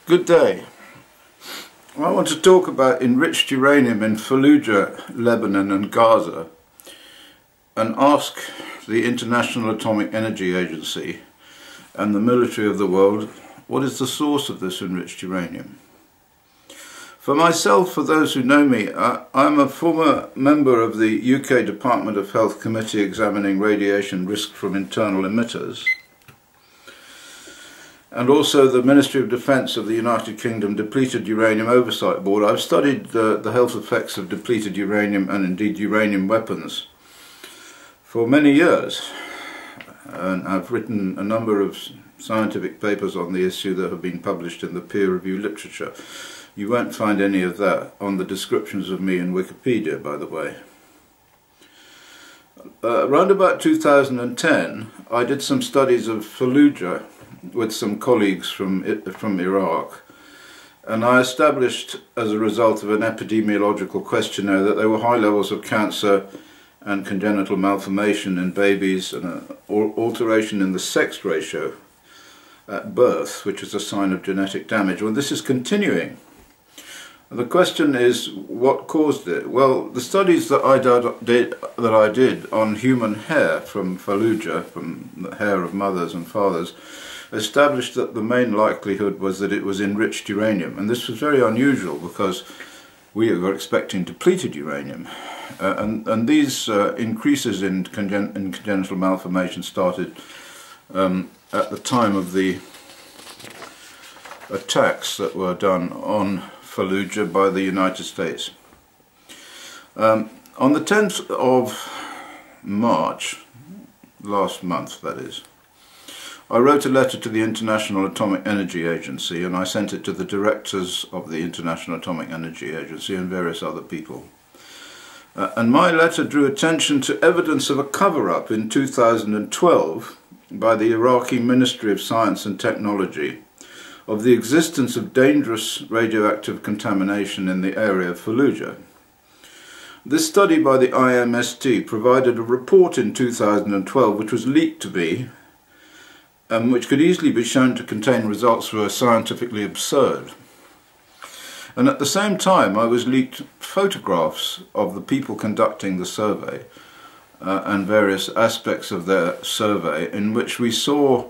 Good day. I want to talk about enriched uranium in Fallujah, Lebanon and Gaza, and ask the International Atomic Energy Agency and the military of the world, what is the source of this enriched uranium? For myself, for those who know me, I'm a former member of the UK Department of Health Committee examining radiation risk from internal emitters, and also the Ministry of Defence of the United Kingdom Depleted Uranium Oversight Board. I've studied the health effects of depleted uranium and indeed uranium weapons for many years, and I've written a number of scientific papers on the issue that have been published in the peer-reviewed literature. You won't find any of that on the descriptions of me in Wikipedia, by the way. Around about 2010, I did some studies of Fallujah with some colleagues from Iraq, and I established as a result of an epidemiological questionnaire that there were high levels of cancer and congenital malformation in babies and an alteration in the sex ratio at birth, which is a sign of genetic damage. Well, this is continuing. The question is, what caused it? Well, the studies that I did on human hair from Fallujah, from the hair of mothers and fathers, established that the main likelihood was that it was enriched uranium. And this was very unusual because we were expecting depleted uranium. And these increases in congenital malformation started at the time of the attacks that were done on Fallujah by the United States. On the 10th of March, last month that is, I wrote a letter to the International Atomic Energy Agency, and I sent it to the directors of the International Atomic Energy Agency and various other people. And my letter drew attention to evidence of a cover-up in 2012 by the Iraqi Ministry of Science and Technology of the existence of dangerous radioactive contamination in the area of Fallujah. This study by the IMST provided a report in 2012 which was leaked to me, which could easily be shown to contain results that were scientifically absurd. And at the same time I was leaked photographs of the people conducting the survey and various aspects of their survey, in which we saw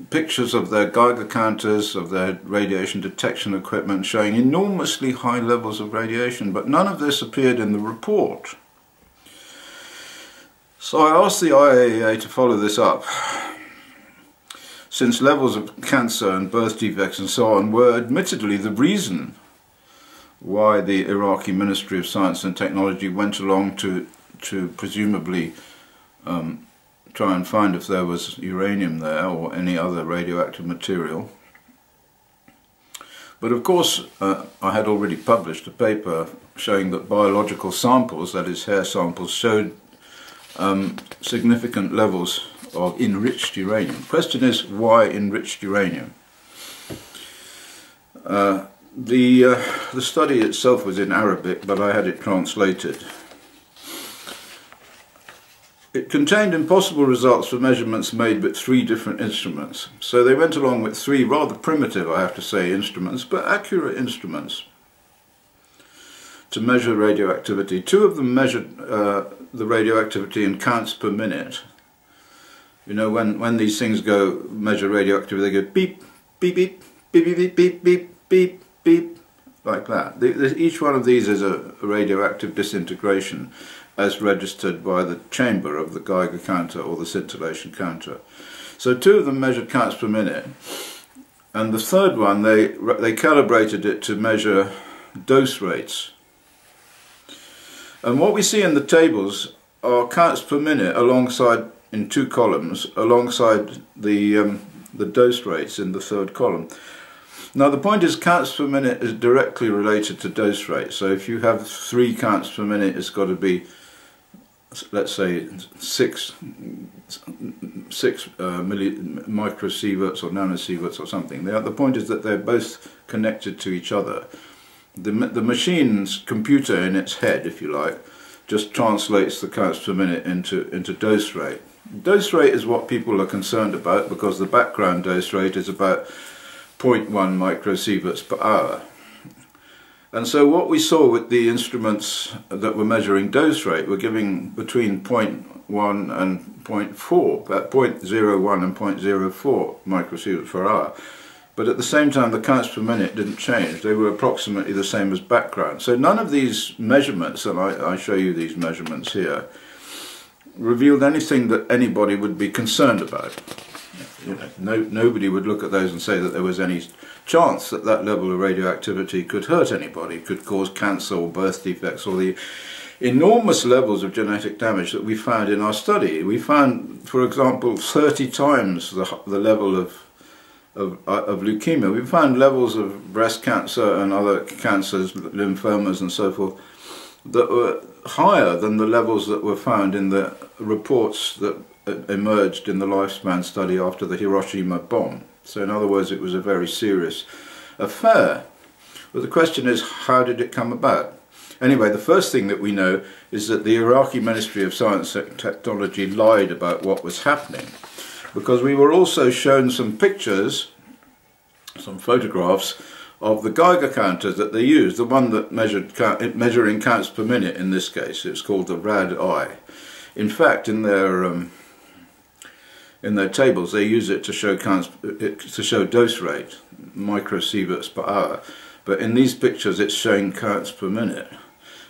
pictures of their Geiger counters, of their radiation detection equipment showing enormously high levels of radiation, but none of this appeared in the report. So I asked the IAEA to follow this up, since levels of cancer and birth defects and so on were admittedly the reason why the Iraqi Ministry of Science and Technology went along to presumably try and find if there was uranium there or any other radioactive material. But of course I had already published a paper showing that biological samples, that is hair samples, showed significant levels of enriched uranium. The question is, why enriched uranium? The study itself was in Arabic, but I had it translated. It contained impossible results for measurements made with 3 different instruments. So they went along with 3 rather primitive, I have to say, instruments, but accurate instruments to measure radioactivity. 2 of them measured the radioactivity in counts per minute. You know, when these things go measure radioactivity, they go beep, beep, beep, beep, beep, beep, beep, beep, beep, like that. Each one of these is a radioactive disintegration as registered by the chamber of the Geiger counter or the scintillation counter. So 2 of them measured counts per minute, and the third one they calibrated it to measure dose rates. And what we see in the tables are counts per minute alongside, in 2 columns, alongside the dose rates in the 3rd column. Now the point is, counts per minute is directly related to dose rate. So if you have 3 counts per minute, it's got to be, let's say, 6 microsieverts or nanosieverts or something. The point is that they're both connected to each other. The machine's computer in its head, if you like, just translates the counts per minute into dose rate. Dose rate is what people are concerned about, because the background dose rate is about 0.1 microsieverts per hour. And so what we saw with the instruments that were measuring dose rate were giving between 0.1 and 0.4, about 0.01 and 0.04 microsieverts per hour. But at the same time, the counts per minute didn't change. They were approximately the same as background. So none of these measurements, and I show you these measurements here, revealed anything that anybody would be concerned about. You know, nobody would look at those and say that there was any chance that that level of radioactivity could hurt anybody, could cause cancer or birth defects, or the enormous levels of genetic damage that we found in our study. We found, for example, 30 times the level of leukemia. We found levels of breast cancer and other cancers, lymphomas and so forth, that were higher than the levels that were found in the reports that emerged in the lifespan study after the Hiroshima bomb. So in other words, it was a very serious affair. But the question is, how did it come about? Anyway, the first thing that we know is that the Iraqi Ministry of Science and Technology lied about what was happening, because we were also shown some pictures, some photographs of the Geiger counters that they used, the one that measuring counts per minute in this case. It's called the RAD-I. In fact, in their tables, they use it to show dose rate, microsieverts per hour. But in these pictures, it's showing counts per minute.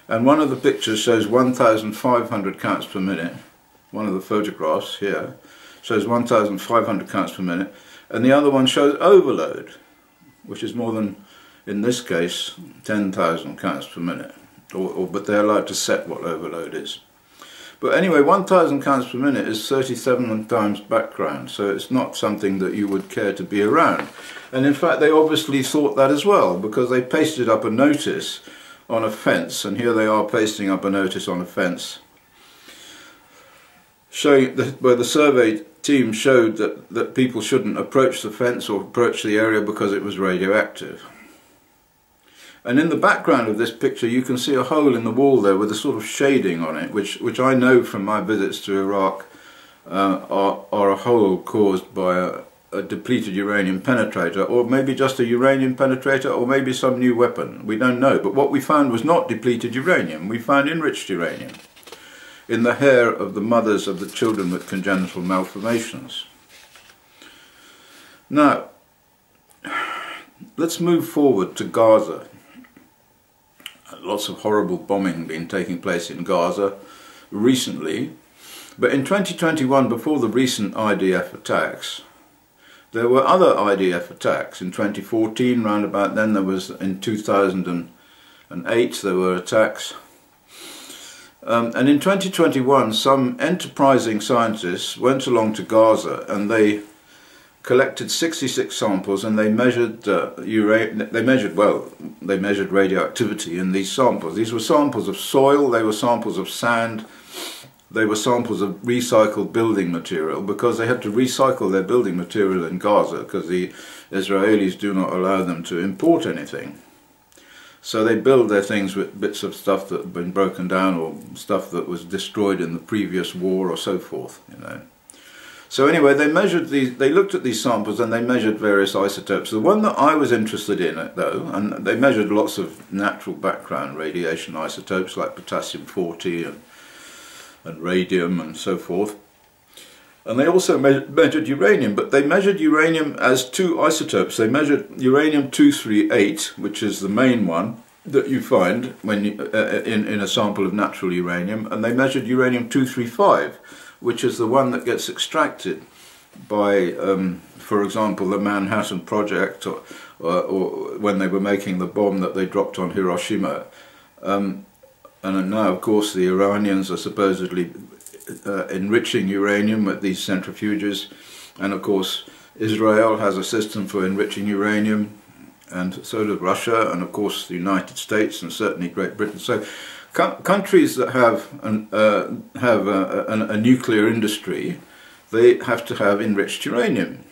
And one of the pictures shows 1,500 counts per minute. One of the photographs here shows 1,500 counts per minute. And the other one shows overload, which is more than, in this case, 10,000 counts per minute. But they're allowed to set what overload is. But anyway, 1,000 counts per minute is 37 times background, so it's not something that you would care to be around. And in fact, they obviously thought that as well, because they pasted up a notice on a fence, and here they are pasting up a notice on a fence, showing where the survey team showed that people shouldn't approach the fence or approach the area because it was radioactive. And in the background of this picture you can see a hole in the wall there with a sort of shading on it, which I know from my visits to Iraq are a hole caused by a depleted uranium penetrator, or maybe just a uranium penetrator, or maybe some new weapon. We don't know. But what we found was not depleted uranium. We found enriched uranium in the hair of the mothers of the children with congenital malformations. Now, let's move forward to Gaza. Lots of horrible bombing been taking place in Gaza recently, but in 2021, before the recent IDF attacks, there were other IDF attacks. In 2014, round about then, there was, in 2008, there were attacks. And in 2021, some enterprising scientists went along to Gaza and they collected 66 samples, and they measured radioactivity in these samples. These were samples of soil, they were samples of sand, they were samples of recycled building material, because they had to recycle their building material in Gaza because the Israelis do not allow them to import anything. So they build their things with bits of stuff that had been broken down or stuff that was destroyed in the previous war or so forth, you know. So anyway, they looked at these samples and they measured various isotopes. The one that I was interested in, though, and they measured lots of natural background radiation isotopes like potassium-40 and radium and so forth. And they also measured uranium, but they measured uranium as two isotopes. They measured uranium-238, which is the main one that you find when in a sample of natural uranium, and they measured uranium-235, which is the one that gets extracted by, for example, the Manhattan Project, or when they were making the bomb that they dropped on Hiroshima. And now, of course, the Iranians are supposedly enriching uranium at these centrifuges, and of course Israel has a system for enriching uranium, and so does Russia, and of course the United States, and certainly Great Britain. So countries that have a nuclear industry, they have to have enriched uranium,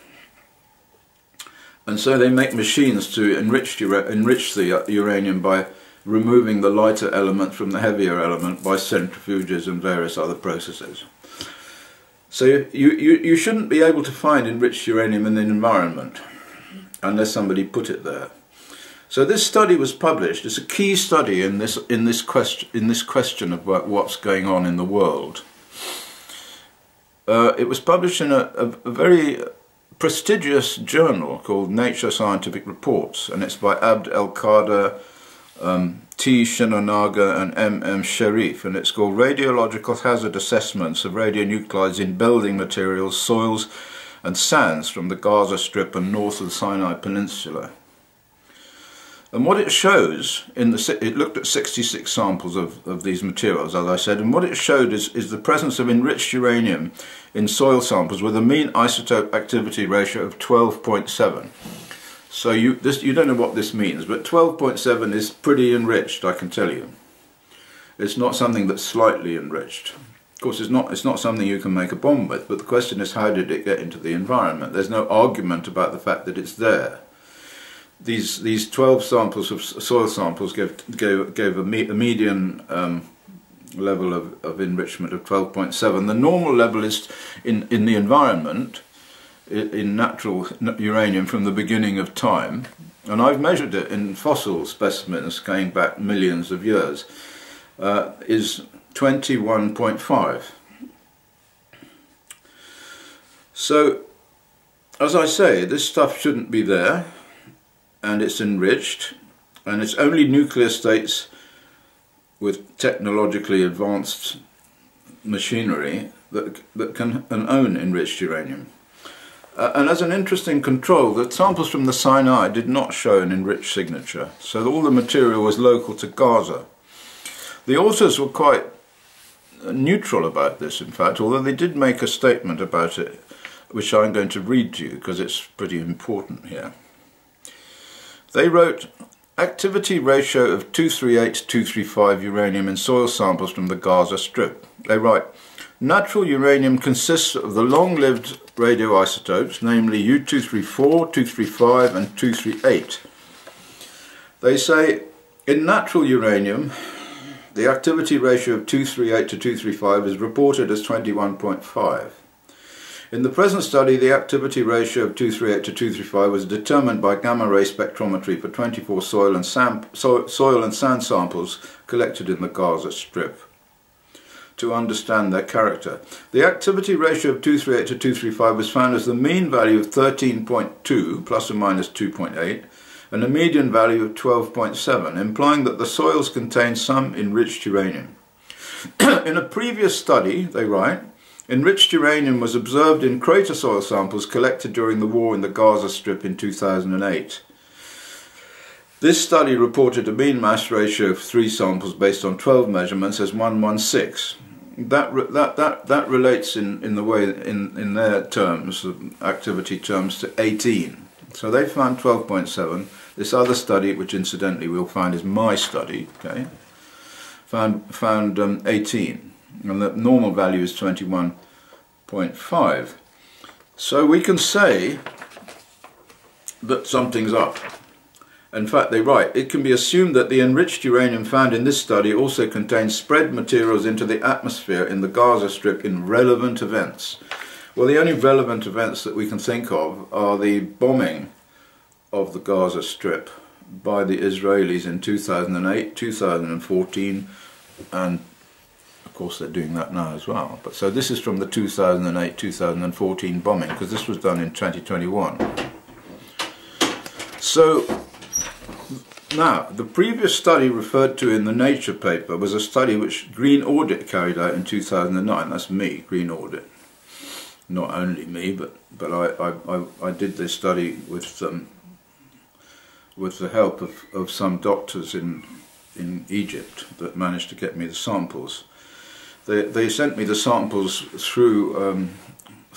and so they make machines to enrich the uranium by removing the lighter element from the heavier element by centrifuges and various other processes. So you shouldn't be able to find enriched uranium in the environment. unless somebody put it there. So this study was published. It's a key study in this question of what's going on in the world. It was published in a very prestigious journal called Nature Scientific Reports, and it's by Abd El-Qadir, T. Shinonaga and M. Sharif, and it's called Radiological Hazard Assessments of Radionuclides in Building Materials, Soils and Sands from the Gaza Strip and north of the Sinai Peninsula. And what it shows, it looked at 66 samples of these materials, as I said, and what it showed is the presence of enriched uranium in soil samples with a mean isotope activity ratio of 12.7. So you don't know what this means, but 12.7 is pretty enriched, I can tell you. It's not something that's slightly enriched. Of course, it's not something you can make a bomb with, but the question is, how did it get into the environment? There's no argument about the fact that it's there. These 12 samples of soil samples gave a median level of enrichment of 12.7. The normal level is in the environment, in natural uranium from the beginning of time, and I've measured it in fossil specimens going back millions of years, is 21.5. So, as I say, this stuff shouldn't be there, and it's enriched, and it's only nuclear states with technologically advanced machinery that can own enriched uranium. And as an interesting control, the samples from the Sinai did not show an enriched signature, so all the material was local to Gaza. The authors were quite neutral about this, in fact, although they did make a statement about it, which I'm going to read to you because it's pretty important here. They wrote, activity ratio of 238 to 235 uranium in soil samples from the Gaza Strip. They write, natural uranium consists of the long-lived radioisotopes, namely U-234, 235 and 238. They say, in natural uranium, the activity ratio of 238 to 235 is reported as 21.5. In the present study, the activity ratio of 238 to 235 was determined by gamma-ray spectrometry for 24 soil and sand samples collected in the Gaza Strip to understand their character. The activity ratio of 238 to 235 was found as the mean value of 13.2 plus or minus 2.8 and a median value of 12.7, implying that the soils contain some enriched uranium. In a previous study, they write, enriched uranium was observed in crater soil samples collected during the war in the Gaza Strip in 2008. This study reported a mean mass ratio of 3 samples based on 12 measurements as 116. That relates in their terms, activity terms, to 18. So they found 12.7. This other study, which incidentally we'll find is my study, okay, found 18. And the normal value is 21.5. So we can say that something's up. In fact, they write, it can be assumed that the enriched uranium found in this study also contains spread materials into the atmosphere in the Gaza Strip in relevant events. Well, the only relevant events that we can think of are the bombing of the Gaza Strip by the Israelis in 2008, 2014, and of course they're doing that now as well. But so this is from the 2008-2014 bombing, because this was done in 2021. So now, the previous study referred to in the Nature paper was a study which Green Audit carried out in 2009. That's me, Green Audit. Not only me, but I did this study with the help of some doctors in Egypt that managed to get me the samples. They sent me the samples through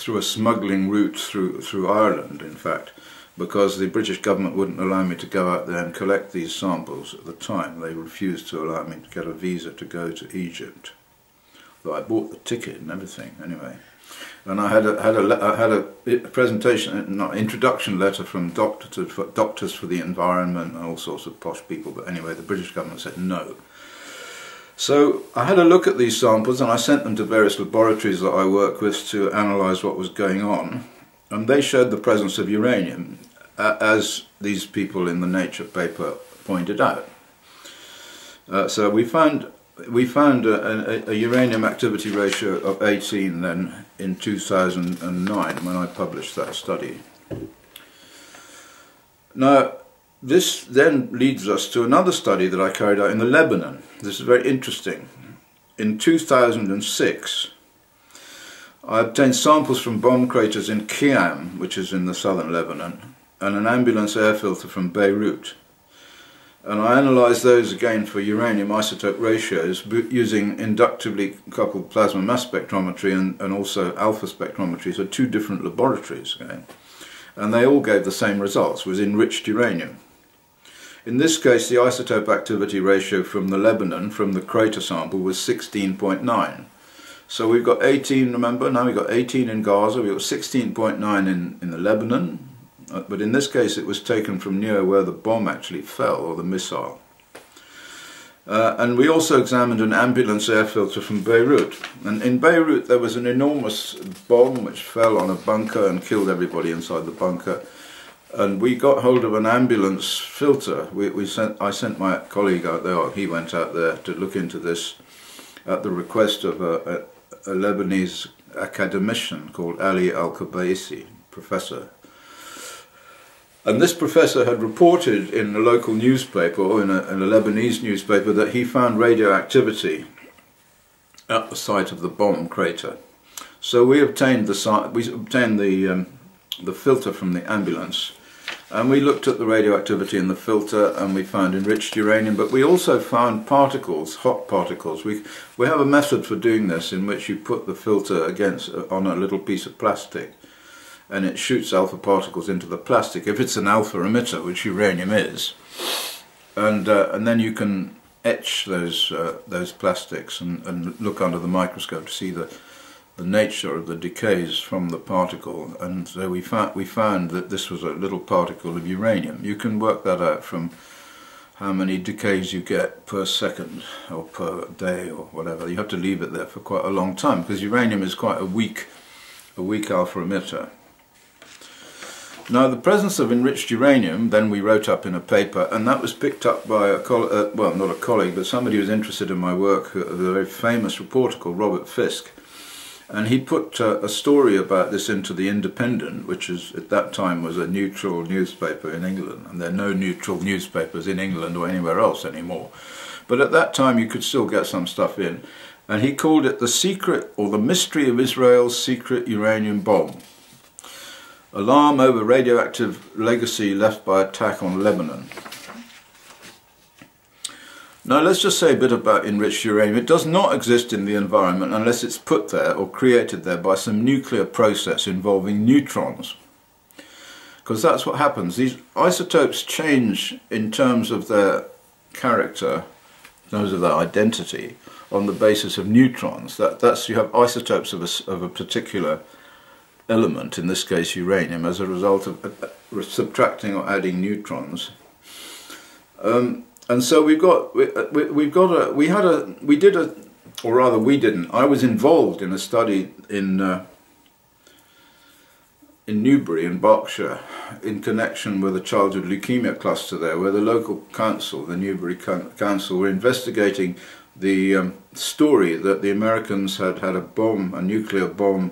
a smuggling route through Ireland, in fact, because the British government wouldn't allow me to go out there and collect these samples at the time. They refused to allow me to get a visa to go to Egypt. Though I bought the ticket and everything anyway. And I had a presentation, not introduction letter from doctors for the environment and all sorts of posh people. But anyway, the British government said no. So I had a look at these samples and I sent them to various laboratories that I work with to analyse what was going on. And they showed the presence of uranium. as these people in the Nature paper pointed out. So we found a uranium activity ratio of 18 then in 2009 when I published that study. Now, this then leads us to another study that I carried out in the Lebanon. This is very interesting. In 2006, I obtained samples from bomb craters in Khiam, which is in the southern Lebanon, and an ambulance air filter from Beirut. And I analysed those again for uranium isotope ratios using inductively coupled plasma mass spectrometry and also alpha spectrometry, so two different laboratories again. And they all gave the same results, was enriched uranium. In this case, the isotope activity ratio from the Lebanon, from the crater sample, was 16.9. So we've got 18, remember, now we've got 18 in Gaza, we've got 16.9 in the Lebanon, but in this case it was taken from near where the bomb actually fell, or the missile. And we also examined an ambulance air filter from Beirut. And in Beirut there was an enormous bomb which fell on a bunker and killed everybody inside the bunker. And we got hold of an ambulance filter. I sent my colleague out there, he went out there to look into this at the request of a Lebanese academician called Ali Al-Kabaisi, professor. And this professor had reported in a local newspaper, or in a Lebanese newspaper, that he found radioactivity at the site of the bomb crater. So we obtained the filter from the ambulance, and we looked at the radioactivity in the filter, and we found enriched uranium, but we also found particles, hot particles. We have a method for doing this in which you put the filter on a little piece of plastic, and it shoots alpha particles into the plastic, if it's an alpha emitter, which uranium is. And then you can etch those plastics and look under the microscope to see the nature of the decays from the particle. And so we found that this was a little particle of uranium. You can work that out from how many decays you get per second or per day or whatever. You have to leave it there for quite a long time, because uranium is quite a weak alpha emitter. Now, the presence of enriched uranium, then we wrote up in a paper, and that was picked up by well, not a colleague, but somebody who was interested in my work, a very famous reporter called Robert Fisk. And he put a story about this into The Independent, which is, at that time, was a neutral newspaper in England. And there are no neutral newspapers in England or anywhere else anymore. But at that time, you could still get some stuff in. And he called it The Secret, or The Mystery of Israel's Secret Uranium Bomb. Alarm over radioactive legacy left by attack on Lebanon. Now, let's just say a bit about enriched uranium. It does not exist in the environment unless it's put there or created there by some nuclear process involving neutrons. Because that's what happens. These isotopes change in terms of their character, in terms of their identity, on the basis of neutrons. You have isotopes of a particular element, in this case uranium, as a result of subtracting or adding neutrons. And so we didn't. I was involved in a study in Newbury in Berkshire, in connection with a childhood leukemia cluster there, where the local council, the Newbury Council, were investigating the story that the Americans had had a nuclear bomb,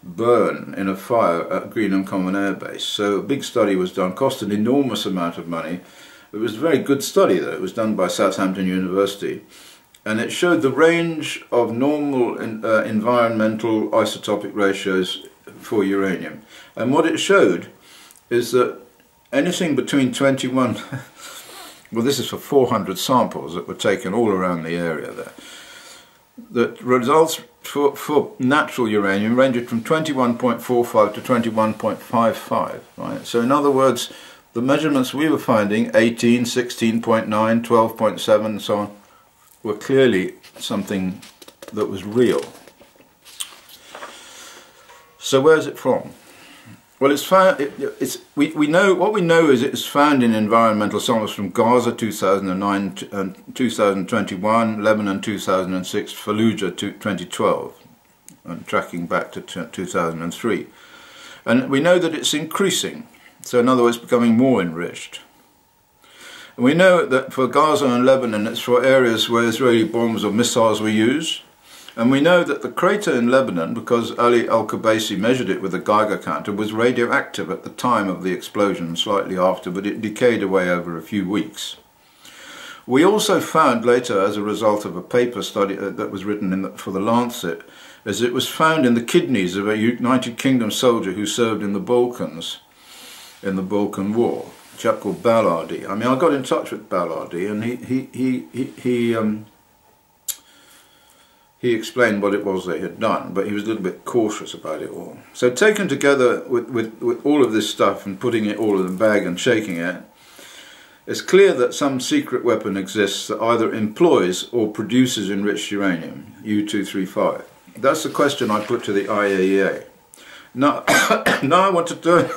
burn in a fire at Green Common Air Base. So a big study was done, cost an enormous amount of money. It was a very good study though. It was done by Southampton University, and it showed the range of normal environmental isotopic ratios for uranium. And what it showed is that anything between 21, well, this is for 400 samples that were taken all around the area there, that results for natural uranium ranged from 21.45 to 21.55, right? So in other words, the measurements we were finding, 18, 16.9, 12.7 and so on, were clearly something that was real. So where is it from? Well, it's found. We know what we know is it's found in environmental samples from Gaza 2009 and 2021, Lebanon 2006, Fallujah 2012, and tracking back to 2003. And we know that it's increasing. So in other words, becoming more enriched. And we know that for Gaza and Lebanon, it's for areas where Israeli bombs or missiles were used. And we know that the crater in Lebanon, because Ali al-Kubaisi measured it with a Geiger counter, was radioactive at the time of the explosion, slightly after, but it decayed away over a few weeks. We also found later, as a result of a paper study that was written for the Lancet, as it was found in the kidneys of a United Kingdom soldier who served in the Balkans, in the Balkan War, a chap called Ballardy. I mean, I got in touch with Ballardy, and he explained what it was they had done, but he was a little bit cautious about it all. So taken together with all of this stuff and putting it all in a bag and shaking it, it's clear that some secret weapon exists that either employs or produces enriched uranium, U-235. That's the question I put to the IAEA. Now, now I want to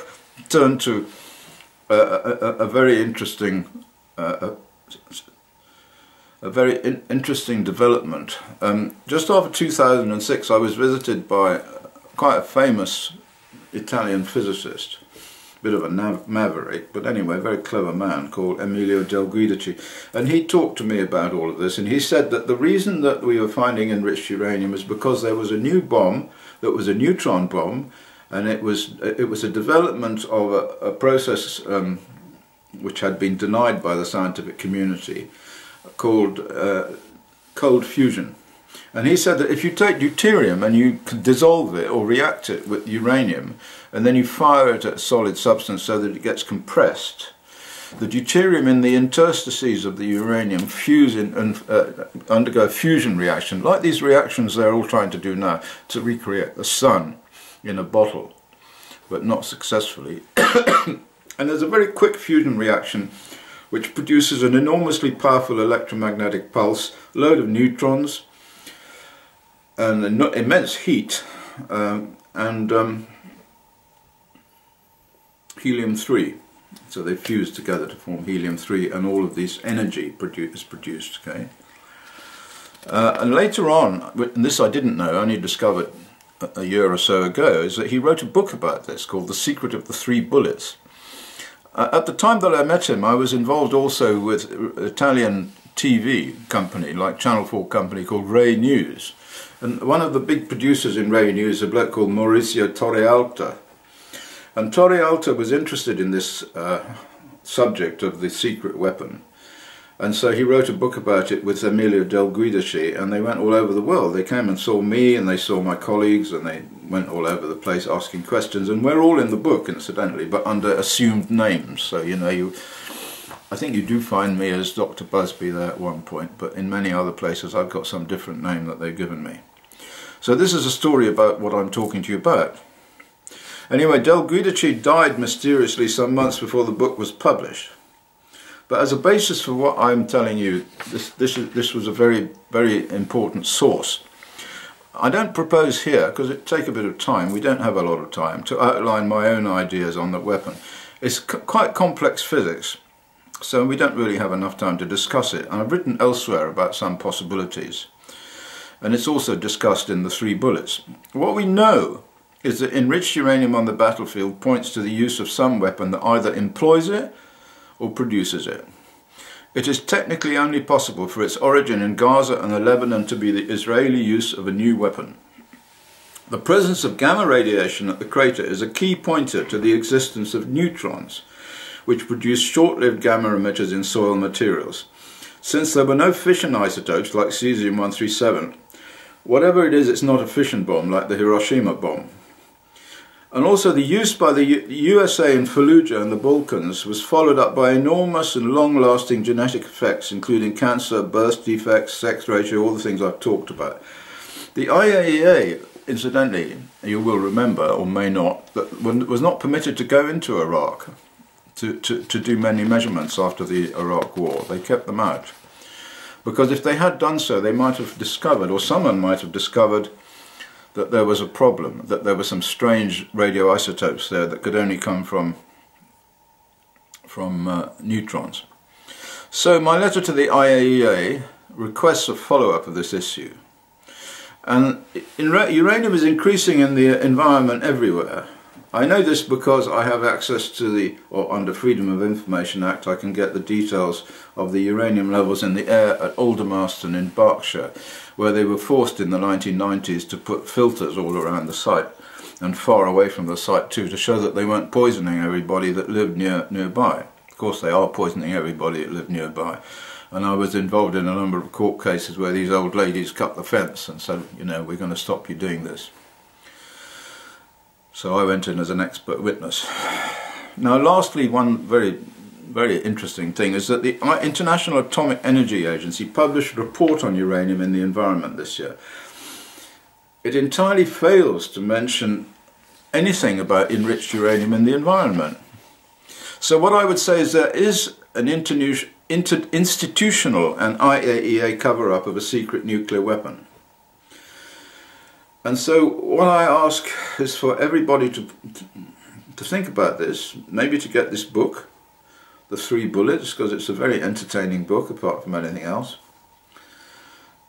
turn to a very interesting development. Just after 2006, I was visited by quite a famous Italian physicist, a bit of a maverick, but anyway, a very clever man called Emilio Del Guidici, and he talked to me about all of this, and he said that the reason that we were finding enriched uranium is because there was a new bomb that was a neutron bomb, and it was a development of a process which had been denied by the scientific community, called cold fusion. And he said that if you take deuterium and you dissolve it or react it with uranium, and then you fire it at a solid substance so that it gets compressed, the deuterium in the interstices of the uranium fuse and undergo a fusion reaction, like these reactions they're all trying to do now to recreate the sun in a bottle, but not successfully. And there's a very quick fusion reaction which produces an enormously powerful electromagnetic pulse, a load of neutrons, and immense heat, and helium-3. So they fuse together to form helium-3, and all of this energy is produced. Okay. And later on, and this I didn't know, I only discovered a year or so ago, is that he wrote a book about this called The Secret of the Three Bullets. At the time that I met him, I was involved also with an Italian TV company, like Channel 4 company, called Rai News. And one of the big producers in Rai News is a bloke called Maurizio Torrealta. And Torrealta was interested in this subject of the secret weapon. And so he wrote a book about it with Emilio Del Guidici, and they went all over the world. They came and saw me, and they saw my colleagues, and they went all over the place asking questions. And we're all in the book, incidentally, but under assumed names. So, you know, I think you do find me as Dr. Busby there at one point, but in many other places I've got some different name that they've given me. So this is a story about what I'm talking to you about. Anyway, Del Guidici died mysteriously some months before the book was published. But as a basis for what I'm telling you, this was a very, very important source. I don't propose here, because it takes a bit of time, we don't have a lot of time, to outline my own ideas on the weapon. It's quite complex physics, so we don't really have enough time to discuss it. And I've written elsewhere about some possibilities. And it's also discussed in The Three Bullets. What we know is that enriched uranium on the battlefield points to the use of some weapon that either employs it or produces it. It is technically only possible for its origin in Gaza and the Lebanon to be the Israeli use of a new weapon. The presence of gamma radiation at the crater is a key pointer to the existence of neutrons, which produce short-lived gamma emitters in soil materials. Since there were no fission isotopes like cesium-137, whatever it is, it's not a fission bomb like the Hiroshima bomb. And also the use by the USA in Fallujah and the Balkans was followed up by enormous and long-lasting genetic effects, including cancer, birth defects, sex ratio, all the things I've talked about. The IAEA, incidentally, you will remember, or may not, that was not permitted to go into Iraq to do many measurements after the Iraq war. They kept them out. Because if they had done so, they might have discovered, or someone might have discovered, that there was a problem, that there were some strange radioisotopes there that could only come from neutrons. So my letter to the IAEA requests a follow-up of this issue. And uranium is increasing in the environment everywhere. I know this because I have access to the, or under Freedom of Information Act, I can get the details of the uranium levels in the air at Aldermaston in Berkshire, where they were forced in the 1990s to put filters all around the site and far away from the site too, to show that they weren't poisoning everybody that lived nearby. Of course they are poisoning everybody that lived nearby. And I was involved in a number of court cases where these old ladies cut the fence and said, you know, we're going to stop you doing this. So I went in as an expert witness. Now lastly, one very interesting thing is that the International Atomic Energy Agency published a report on uranium in the environment this year. It entirely fails to mention anything about enriched uranium in the environment. So what I would say is there is an institutional and IAEA cover-up of a secret nuclear weapon. And so what I ask is for everybody to think about this, maybe to get this book, The 3 Bullets, because it's a very entertaining book apart from anything else,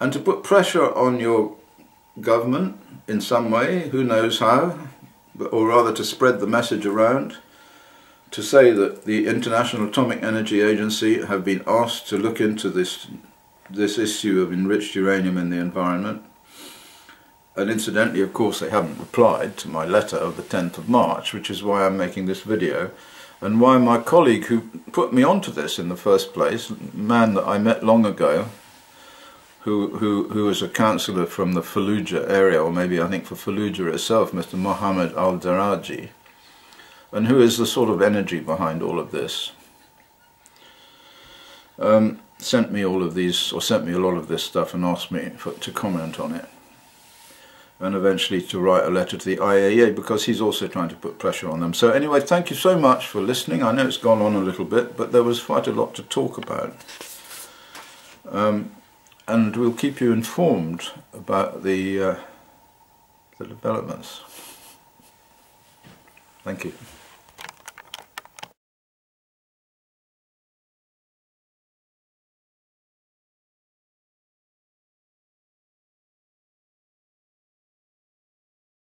and to put pressure on your government in some way, who knows how, or rather to spread the message around, to say that the International Atomic Energy Agency have been asked to look into this issue of enriched uranium in the environment. And incidentally, of course, they haven't replied to my letter of the 10th of March, which is why I'm making this video, and why my colleague who put me onto this in the first place, a man that I met long ago, who was a councillor from the Fallujah area, or maybe I think for Fallujah itself, Mr. Mohammed Al-Daraji, and who is the sort of energy behind all of this, sent me all of these, or sent me a lot of this stuff and asked me to comment on it. And eventually to write a letter to the IAEA, because he's also trying to put pressure on them. So anyway, thank you so much for listening. I know it's gone on a little bit, but there was quite a lot to talk about. And we'll keep you informed about the developments. Thank you.